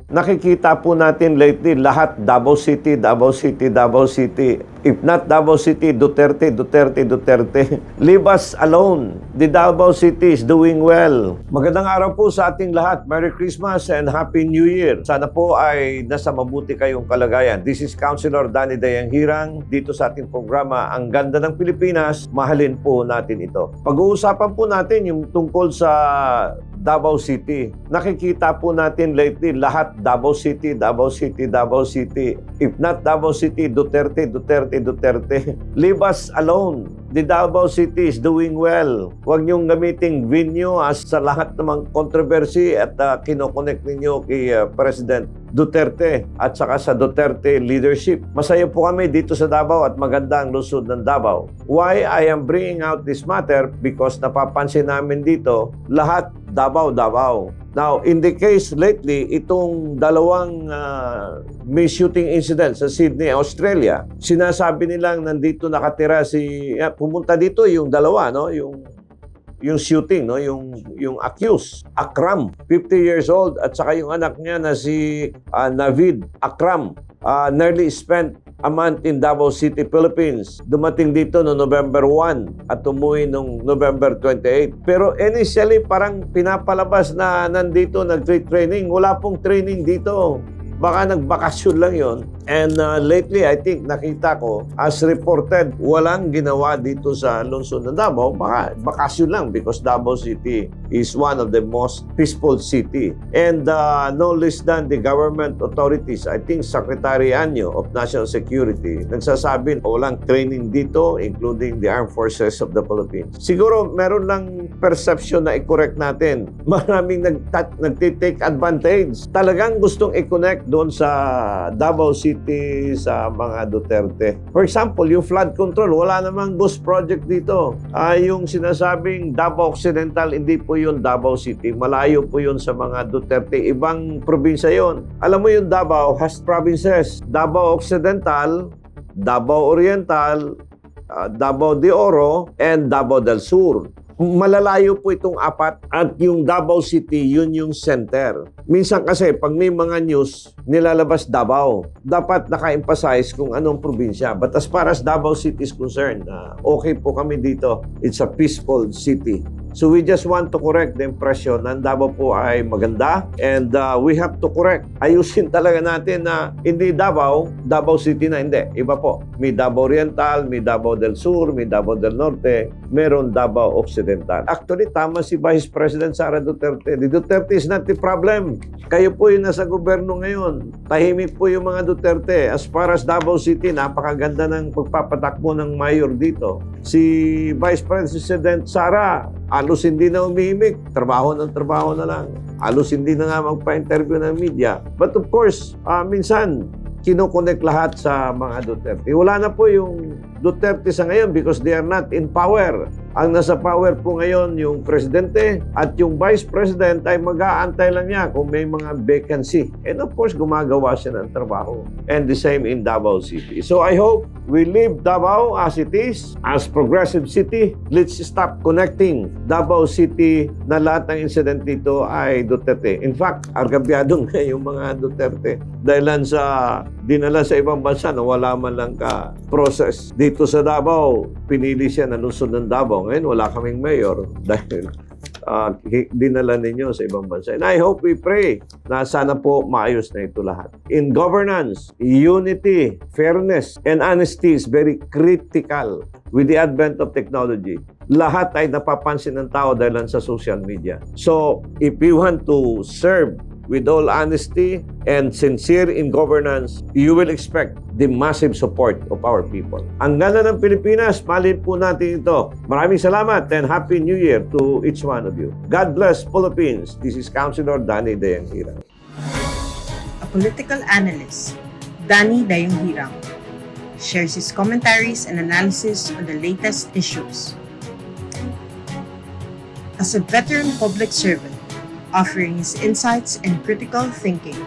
Nakikita po natin lately lahat Davao City, Davao City, Davao City. If not Davao City, Duterte, Duterte, Duterte. Leave us alone. The Davao City is doing well. Magandang araw po sa ating lahat. Merry Christmas and Happy New Year. Sana po ay nasa mabuti kayong kalagayan. This is Councilor Danny Dayang Hirang dito sa ating programa Ang Ganda ng Pilipinas. Mahalin po natin ito. Pag-uusapan po natin yung tungkol sa Davao City. Nakikita po natin lately lahat Davao City, Davao City, Davao City. If not Davao City, Duterte, Duterte, Duterte. Leave us alone. The Davao City is doing well. Huwag niyong gamiting venue as sa lahat ng controversy at kinoconnect ninyo kay President Duterte at saka sa Duterte leadership. Masaya po kami dito sa Davao at maganda ang lungsod ng Davao. Why I am bringing out this matter? Because napapansin namin dito, lahat Davao, Davao. Now, in the case lately, itong dalawang may shooting incident sa Sydney, Australia, sinasabi nilang nandito nakatira pumunta dito yung dalawa, no? Yung shooting, no? Yung accused, Akram, 50 years old, at saka yung anak niya na si Navid Akram, nearly spent a month in Davao City, Philippines. Dumating dito no November 1 at umuwi noong November 28. Pero initially, parang pinapalabas na nandito nag-training. Wala pong training dito. Baka nagbakasyon lang yon. And lately, I think nakita ko, as reported, walang ginawa dito sa lungsod ng Davao. Baka bakasyon lang because Davao City is one of the most peaceful city. And no less than the government authorities, I think Secretary Anyo of National Security, nagsasabi walang training dito, including the Armed Forces of the Philippines. Siguro meron lang perception na i-correct natin. Maraming nagtitake advantage. Talagang gustong i-connect doon sa Davao City sa mga Duterte. For example, yung flood control, wala namang ghost project dito. Yung sinasabing Davao Occidental, hindi po yun Davao City. Malayo po yun sa mga Duterte. Ibang probinsya yun. Alam mo yung Davao has provinces. Davao Occidental, Davao Oriental, Davao de Oro, and Davao del Sur. Malalayo po itong apat at yung Davao City, yun yung center. Minsan kasi pag may mga news, nilalabas Davao. Dapat naka-emphasize kung anong probinsya. But as far as Davao City is concerned, okay po kami dito. It's a peaceful city. So we just want to correct the impression na Davao po ay maganda and we have to correct. Ayusin talaga natin na hindi Davao City na hindi. Iba po. May Davao Oriental, may Davao del Sur, may Davao del Norte, meron Davao Occidental. Actually, tama si Vice President Sara Duterte. The Duterte is not the problem. Kayo po yung nasa gobyerno ngayon. Tahimik po yung mga Duterte. As far as Davao City, napakaganda ng pagpapatakbo ng mayor dito. Si Vice President Sara, alos hindi na umihimik. Trabaho na lang. Alos hindi na nga magpa-interview ng media. But of course, minsan, kinokonek lahat sa mga Duterte. Wala na po yung Duterte sa ngayon because they are not in power. Ang nasa power po ngayon yung presidente at yung vice president ay mag-aantay lang niya kung may mga vacancy. And of course, gumagawa siya ng trabaho. And the same in Davao City. So I hope we leave Davao as it is, as progressive city. Let's stop connecting Davao City na lahat ng incident dito ay Duterte. In fact, argabyado nga yung mga Duterte dahil sa dinala sa ibang bansa na wala man lang ka process. Dito sa Davao, pinili siya na lungsod ng Davao. Ngayon, wala kaming mayor dahil dinala ninyo sa ibang bansa. And I hope we pray na sana po maayos na ito lahat. In governance, unity, fairness, and honesty is very critical with the advent of technology. Lahat ay napapansin ng tao dahil sa social media. So, if we want to serve with all honesty and sincere in governance, you will expect the massive support of our people. Ang ganda ng Pilipinas, malin po natin ito. Maraming salamat and Happy New Year to each one of you. God bless Philippines. This is Councilor Danny Dayang Hirang. A political analyst, Danny Dayang Hirang, shares his commentaries and analysis on the latest issues. As a veteran public servant, offering his insights and critical thinking.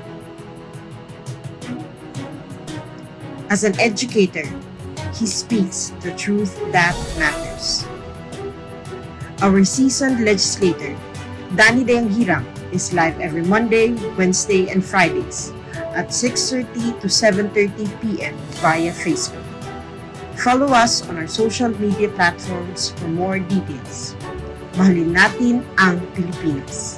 As an educator, he speaks the truth that matters. Our seasoned legislator, Danny Dayang Hirang, is live every Monday, Wednesday, and Fridays at 6:30 to 7:30 p.m. via Facebook. Follow us on our social media platforms for more details. Mahalin natin ang Pilipinas.